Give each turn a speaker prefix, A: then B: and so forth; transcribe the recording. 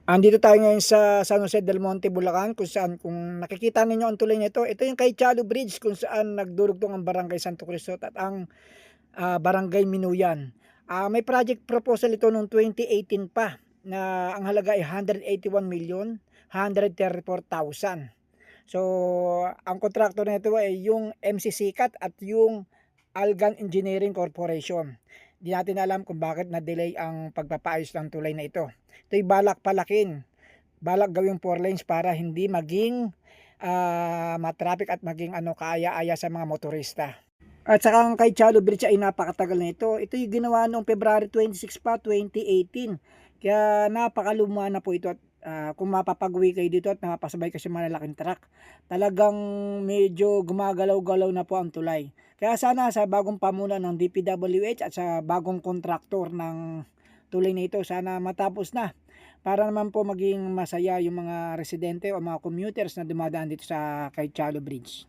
A: Andito tayo ngayon sa San Jose del Monte, Bulacan, kung saan kung nakikita ninyo ang tulay nito, ito yung kay Chalo Bridge kung saan nagdurugtong ang Barangay Santo Cristo at ang Barangay Minuyan. May project proposal ito noong 2018 pa na ang halaga ay 181,134,000. So, ang kontraktor nito ay yung MC Sikat at yung Algan Engineering Corporation. Di natin alam kung bakit na-delay ang pagpapaayos ng tulay na ito. Ito'y balak palakin, balak gawing 4 lanes para hindi maging matraffic at maging kaaya-aya sa mga motorista. At saka ang kay Chalo Bridge ay napakatagal na ito. Ito yung ginawa noong February 26 pa, 2018. Kaya napakaluma na po ito at kung mapapag-uwi kayo dito at napapasabay kasi malalaking truck, talagang medyo gumagalaw-galaw na po ang tulay. Kaya sana sa bagong pamuno ng DPWH at sa bagong kontraktor ng tulay na ito, sana matapos na para naman po maging masaya yung mga residente o mga commuters na dumadaan dito sa kay Chalo Bridge.